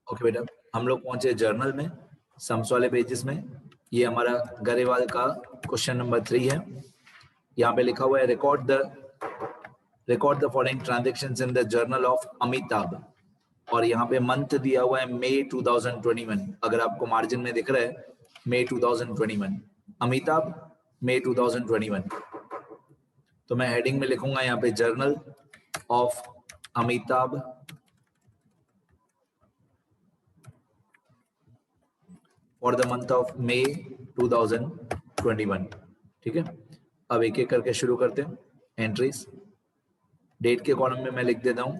Okay बेटा, हम लोग पहुंचे जर्नल में, सम्स वाले पेजेस में। ये हमारा गरेवाल का क्वेश्चन नंबर 3 है। यहाँ पे लिखा हुआ है record the following transactions in the journal of Amitabh, और यहाँ पे मंथ दिया हुआ है मई 2021। अगर आपको मार्जिन में दिख रहा है मई 2021, अमिताभ मई 2021, तो मैं हेडिंग में लिखूंगा यहाँ पे journal of Amitabh for the month of May 2021। ठीक है, अब एक एक करके शुरू करते हैं एंट्रीज। डेट के कॉलम में मैं लिख देता हूं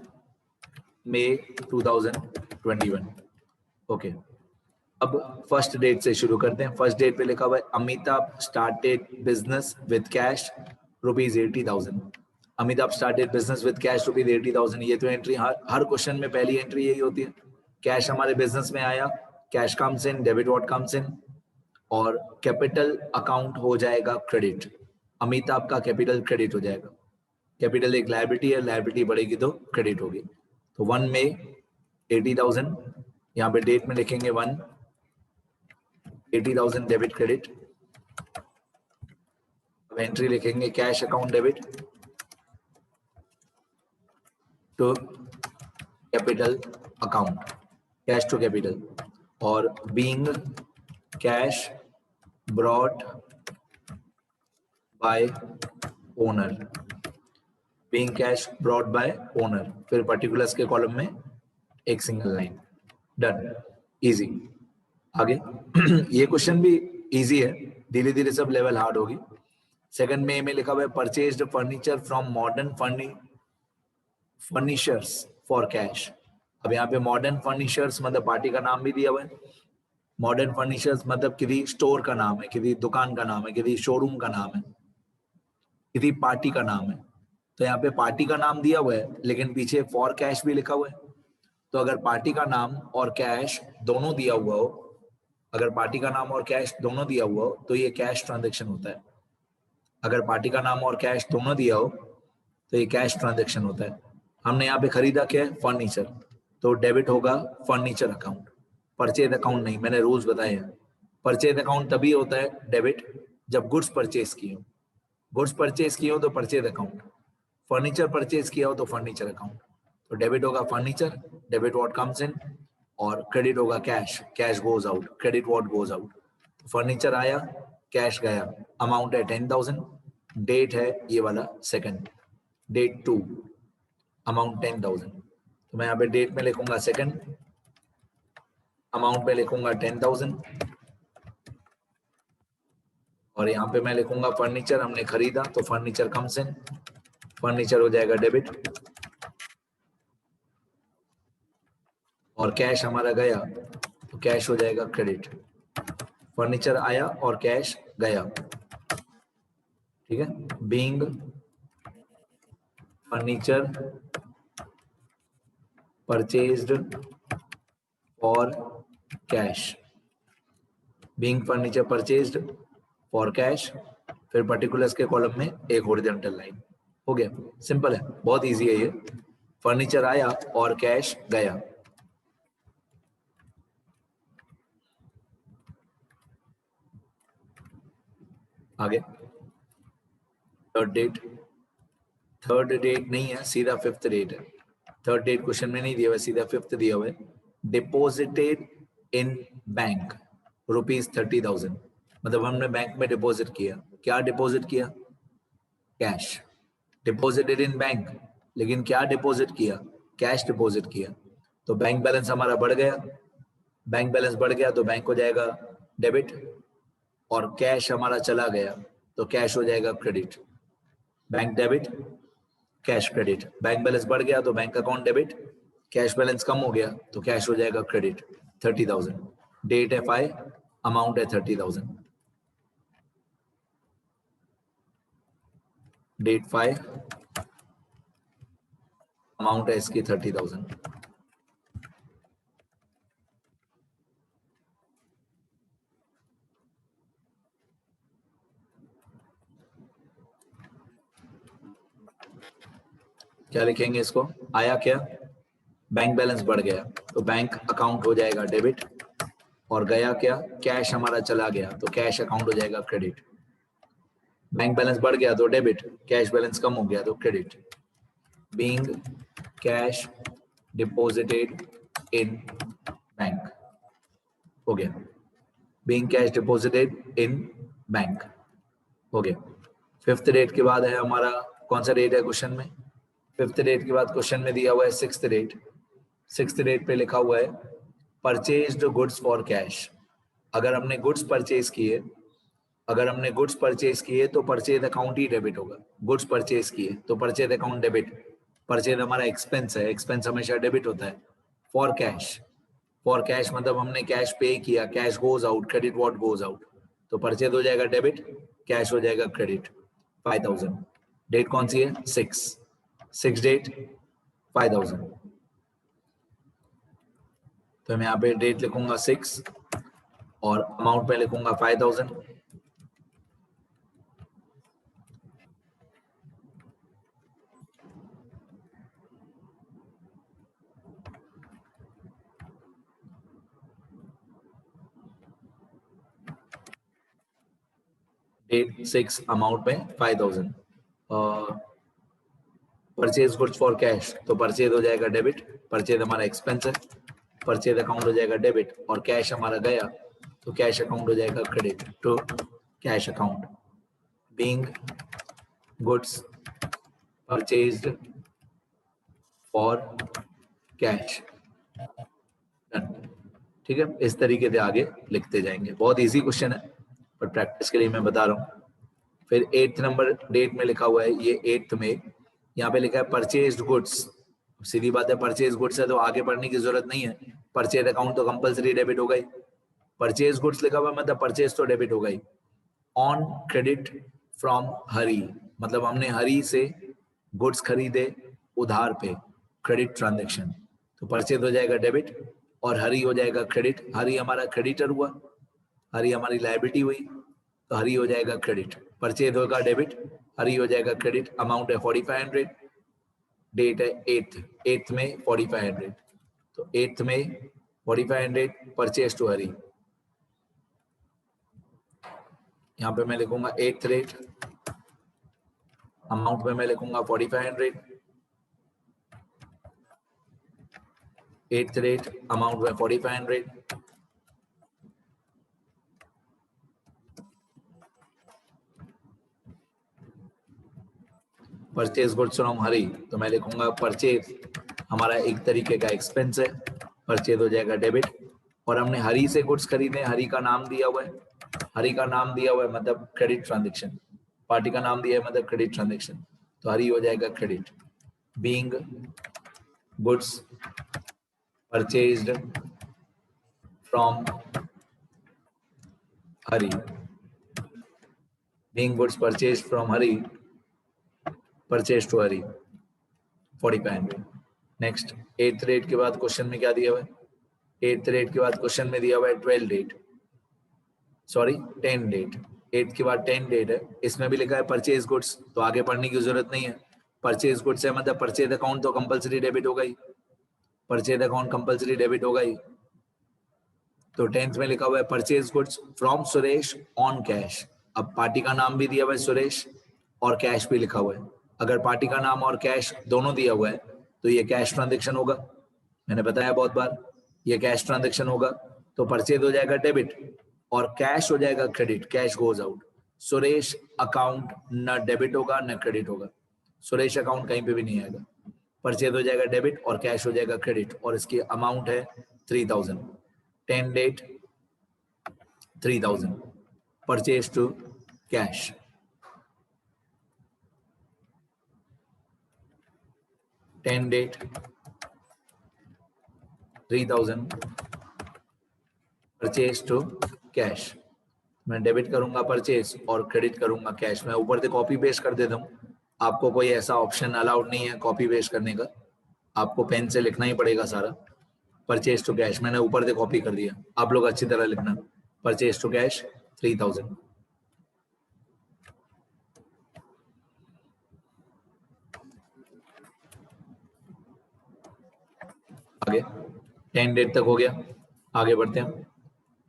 मई 2021। ओके, अब फर्स्ट डेट से शुरू करते हैं। फर्स्ट डेट पे लिखा हुआ है Amitabh started business with cash ₹80,000। Amitabh started business with cash ₹80,000। ये तो एंट्री हर क्वेश्चन में पहली एंट्री यही होती है। कैश हमारे बिजनेस में आया, cash comes in, debit what comes in, और कैपिटल अकाउंट हो जाएगा क्रेडिट। अमिताभ का कैपिटल क्रेडिट हो जाएगा। कैपिटल एक लायबिलिटी है, लायबिलिटी बढ़ेगी तो क्रेडिट होगी। तो 1 मई 80,000, यहाँ पे डेट में लिखेंगे 1, 80,000 डेबिट क्रेडिट। अब एंट्री लिखेंगे cash account debit to capital account, cash to capital, और being cash brought by owner, being cash brought by owner, फिर पर्टिकुलर्स के कॉलम में एक सिंगल लाइन। Done, easy. आगे ये क्वेश्चन भी इजी है, धीरे धीरे सब लेवल हार्ड होगी। सेकंड में लिखा हुआ है purchased furniture from modern furnitures for cash. अब यहाँ पे मॉडर्न फर्निचर्स मतलब पार्टी का नाम भी दिया हुआ है। मॉडर्न फर्निचर्स मतलब किसी स्टोर का नाम है, किसी दुकान का नाम है, किसी शोरूम का नाम है, किसी पार्टी का नाम है। तो यहाँ पे पार्टी का नाम दिया हुआ है, लेकिन पीछे फॉर कैश भी लिखा हुआ है। तो अगर पार्टी का नाम और कैश दोनों दिया हुआ हो, अगर पार्टी का नाम और कैश दोनों दिया हुआ हो तो ये कैश ट्रांजैक्शन होता है। अगर पार्टी का नाम और कैश दोनों दिया हो तो ये कैश ट्रांजैक्शन होता है। हमने यहाँ पे खरीदा क्या है, फर्नीचर, तो डेबिट होगा फर्नीचर अकाउंट, परचेज अकाउंट नहीं। मैंने रूल्स बताए हैं। परचेज अकाउंट तभी होता है डेबिट जब गुड्स परचेज किए हो, गुड्स परचेज किए हो तो परचेज अकाउंट, फर्नीचर परचेज किया हो तो फर्नीचर अकाउंट। तो डेबिट होगा furniture, debit what comes in, और क्रेडिट होगा cash, cash goes out, credit what goes out. Furniture आया, कैश गया, अमाउंट है 10,000, डेट है ये वाला सेकंड, डेट 2, अमाउंट 10,000। तो मैं यहाँ पे डेट में लिखूंगा सेकंड, अमाउंट में लिखूंगा 10,000, और यहाँ पे मैं लिखूंगा फर्नीचर हमने खरीदा तो फर्नीचर कम्स इन, फर्नीचर हो जाएगा डेबिट, और कैश हमारा गया तो कैश हो जाएगा क्रेडिट। फर्नीचर आया और कैश गया, ठीक है। Being furniture purchased for cash, being furniture purchased for cash, फिर पर्टिकुलर्स के कॉलम में एक हॉरिजॉन्टल लाइन। हो गया, सिंपल है, बहुत इजी है ये। फर्नीचर आया और कैश गया। आगे थर्ड डेट नहीं है, सीधा फिफ्थ डेट है। थर्ड डेट क्वेश्चन में नहीं दिया हुआ, सीधा फिफ्थ दिया हुआ है। डिपोजिटेड इन बैंक ₹30,000, मतलब हमने बैंक में डिपॉजिट किया। क्या डिपॉजिट किया, कैश। डिपॉजिटेड इन बैंक, लेकिन क्या डिपॉजिट किया, कैश डिपॉजिट किया। तो बैंक बैलेंस हमारा बढ़ गया, बैंक बैलेंस बढ़ गया तो बैंक हो जाएगा डेबिट, और कैश हमारा चला गया तो कैश हो जाएगा credit. Bank debit, cash credit. Bank balance बढ़ गया तो bank account debit, cash balance कम हो गया तो कैश हो जाएगा क्रेडिट 30,000। डेट है 5, अमाउंट है 30,000। डेट 5, अमाउंट है इसकी 30,000। क्या लिखेंगे इसको, आया क्या, बैंक बैलेंस बढ़ गया तो बैंक अकाउंट हो जाएगा डेबिट, और गया क्या, कैश हमारा चला गया तो कैश अकाउंट हो जाएगा क्रेडिट। बैंक बैलेंस बढ़ गया तो डेबिट, कैश बैलेंस कम हो गया तो credit. Being cash deposited in bank हो गया, being cash deposited in bank हो गया। फिफ्थ डेट के बाद है हमारा, कौन सा डेट है क्वेश्चन में, फिफ्थ डेट के बाद क्वेश्चन में दिया हुआ है सिक्स्थ डेट। सिक्स्थ डेट पे लिखा हुआ है परचेज्ड गुड्स फॉर कैश। अगर हमने गुड्स परचेज किए, अगर हमने गुड्स परचेज किए तो परचेज अकाउंट ही डेबिट होगा। गुड्स परचेज किए तो परचेज अकाउंट डेबिट, परचेज हमारा एक्सपेंस है, एक्सपेंस हमेशा डेबिट होता है। फॉर कैश, फॉर कैश मतलब हमने कैश पे किया, cash goes out, credit what goes out, तो परचेज हो जाएगा डेबिट, कैश हो जाएगा क्रेडिट। 5000 डेट कौन सी है, 6 डेट 5000, तो मैं यहाँ पे डेट लिखूंगा 6 और अमाउंट में लिखूंगा 5000। डेट 6 अमाउंट में 5000। परचेज गुड्स फॉर कैश तो परचेज हो जाएगा डेबिट, परचेज हमारा एक्सपेंस है, परचेज अकाउंट हो जाएगा डेबिट, और कैश हमारा गया तो कैश अकाउंट हो जाएगा credit to cash account. Being goods purchased for cash, ठीक है। इस तरीके से आगे लिखते जाएंगे, बहुत इजी क्वेश्चन है पर प्रैक्टिस के लिए मैं बता रहा हूँ। फिर 8th नंबर डेट में लिखा हुआ है, ये 8th में यहाँ पे लिखा है परचेज्ड गुड्स। सीधी बात है, परचेज गुड्स है तो आगे पढ़ने की जरूरत नहीं है, परचेज अकाउंट तो कंपलसरी डेबिट हो गई। परचेज गुड्स लिखा हुआ मतलब परचेज तो डेबिट हो गई। ऑन क्रेडिट फ्रॉम हरी, मतलब हमने हरी से गुड्स खरीदे उधार पे, क्रेडिट ट्रांजेक्शन, तो परचेज हो जाएगा डेबिट और हरी हो जाएगा क्रेडिट। हरी हमारा क्रेडिटर हुआ, हरी हमारी लायबिलिटी हुई, तो हरी हो जाएगा क्रेडिट। परचेज होगा डेबिट, हरी हो जाएगा क्रेडिट। अमाउंट है 4500, डेट है 8th में 4500, तो 8th में 4500 परचेज टू हरी। यहाँ पे मैं लिखूंगा 8th रेट, अमाउंट में मैं लिखूंगा 4500, 8th रेट अमाउंट में 4500, परचेज गुड्स फ्रॉम हरी तो मैं लिखूंगा परचेज हमारा एक तरीके का एक्सपेंस है, परचेज हो जाएगा डेबिट। और हमने हरी से गुड्स खरीदे, हरी का नाम दिया हुआ है, हरी का नाम दिया हुआ है मतलब क्रेडिट ट्रांजेक्शन, पार्टी का नाम दिया है मतलब क्रेडिट ट्रांजेक्शन, तो हरी हो जाएगा credit. Being goods purchased from Hari, being goods purchased from Hari, purchase to Hari 4500। Next 8th rate के बाद क्वेश्चन में क्या दिया हुआ है, 8th रेट के बाद क्वेश्चन में दिया हुआ है 12 डेट, सॉरी 10 डेट। 8th के बाद 10 डेट है, इसमें भी लिखा है परचेज गुड्स, तो आगे पढ़ने की जरूरत नहीं है। परचेज गुड्स है मतलब परचेज अकाउंट तो कंपलसरी डेबिट हो गई, परचेज अकाउंट कंपलसरी डेबिट हो गई। तो 10th में लिखा हुआ है purchase goods from Suresh on cash. अब पार्टी का नाम भी दिया हुआ है सुरेश और कैश भी लिखा हुआ है, अगर पार्टी का नाम और कैश दोनों दिया हुआ है तो ये कैश ट्रांजेक्शन होगा, मैंने बताया बहुत बार ये कैश ट्रांजेक्शन होगा। तो परचेज हो जाएगा डेबिट और कैश हो जाएगा credit, cash goes out. Suresh account न डेबिट होगा न क्रेडिट होगा, सुरेश अकाउंट कहीं पे भी नहीं आएगा। परचेज हो जाएगा डेबिट और कैश हो जाएगा क्रेडिट, और इसकी अमाउंट है 3000। 10 date 3000 purchase to cash. 10 date 3000 purchase to cash. मैं डेबिट करूंगा परचेज और क्रेडिट करूंगा कैश। मैं ऊपर से कॉपी पेस्ट कर देता हूँ, आपको कोई ऐसा ऑप्शन अलाउड नहीं है कॉपी पेस्ट करने का, आपको पेन से लिखना ही पड़ेगा सारा। परचेज टू कैश मैंने ऊपर से कॉपी कर दिया, आप लोग अच्छी तरह लिखना। Purchase to cash 3000। आगे 10 डेट तक हो गया, आगे बढ़ते हैं।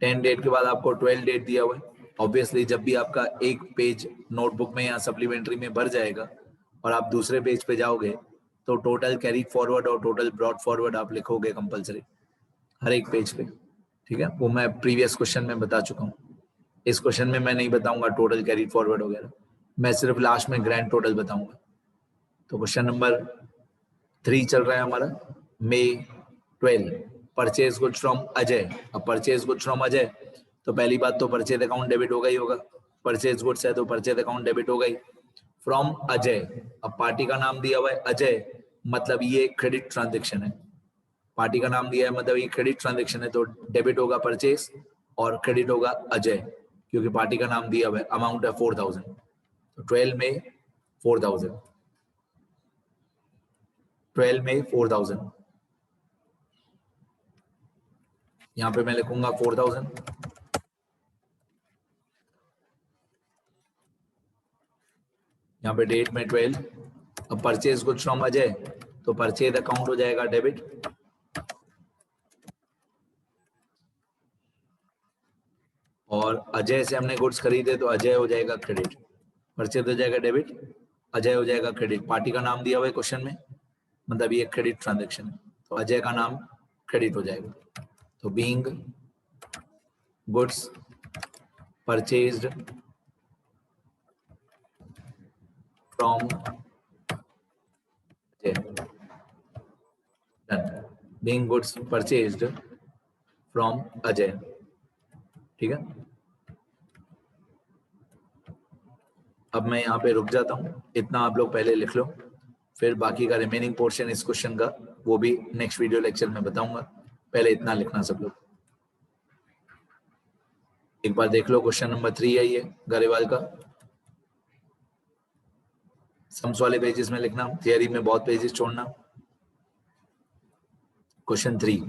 10 डेट के बाद आपको 12 डेट दिया हुआ है। ऑब्वियसली जब भी आपका एक पेज नोटबुक में या सप्लीमेंट्री में भर जाएगा और आप दूसरे पेज पे जाओगे तो टोटल कैरी फॉरवर्ड और टोटल ब्रॉड फॉरवर्ड आप लिखोगे कंपलसरी हर एक पेज पे, ठीक है। वो मैं प्रीवियस क्वेश्चन में बता चुका हूँ। इस क्वेश्चन में मैं नहीं बताऊंगा टोटल कैरी फॉरवर्ड वगैरह, मैं सिर्फ लास्ट में ग्रैंड टोटल बताऊंगा। तो क्वेश्चन नंबर 3 चल रहा है हमारा, मे 12 परचेज गुड्स फ्रॉम अजय। अब परचेज गुड्स फ्रॉम अजय, तो पहली बात तो परचेज अकाउंट डेबिट होगा ही होगा, परचेज गुड्स है तो परचेज अकाउंट डेबिट होगा ही। फ्रॉम अजय, अब पार्टी का नाम दिया हुआ है अजय, मतलब ये क्रेडिट ट्रांजेक्शन है। पार्टी का नाम दिया है मतलब ये क्रेडिट ट्रांजेक्शन है, तो डेबिट होगा परचेज और क्रेडिट होगा अजय, क्योंकि पार्टी का नाम दिया हुआ है। अमाउंट है 4000, तो 12 में 4000, 12 में 4000, यहाँ पे मैं लिखूंगा 4000, यहाँ पे डेट में 12। अब परचेज गुड्स फ्रॉम अजय, तो परचेज अकाउंट हो जाएगा डेबिट, और अजय से हमने गुड्स खरीदे तो अजय हो जाएगा क्रेडिट, परचेज हो जाएगा डेबिट, अजय हो जाएगा क्रेडिट। पार्टी का नाम दिया हुआ है क्वेश्चन में, मतलब ये क्रेडिट ट्रांजेक्शन है, तो अजय का नाम क्रेडिट हो जाएगा। तो being goods purchased from Ajay, done. Being goods purchased from Ajay, ठीक है। अब मैं यहाँ पे रुक जाता हूँ, इतना आप लोग पहले लिख लो, फिर बाकी का रिमेनिंग पोर्शन इस क्वेश्चन का वो भी नेक्स्ट वीडियो लेक्चर में बताऊंगा। पहले इतना लिखना सब लोग। एक बार देख लो, क्वेश्चन नंबर 3 है ये गरेवाल का। सम्स वाले पेजेस में लिखना, थियरी में बहुत पेजेस छोड़ना। क्वेश्चन 3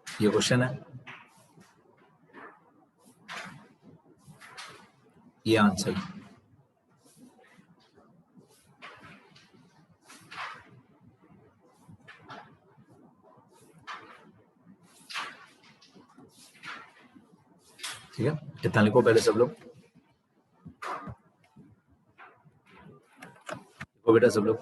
ये क्वेश्चन है, ये आंसर। ठीक है, इतना लिखो पहले सब लोग, लिखो बेटा सब लोग।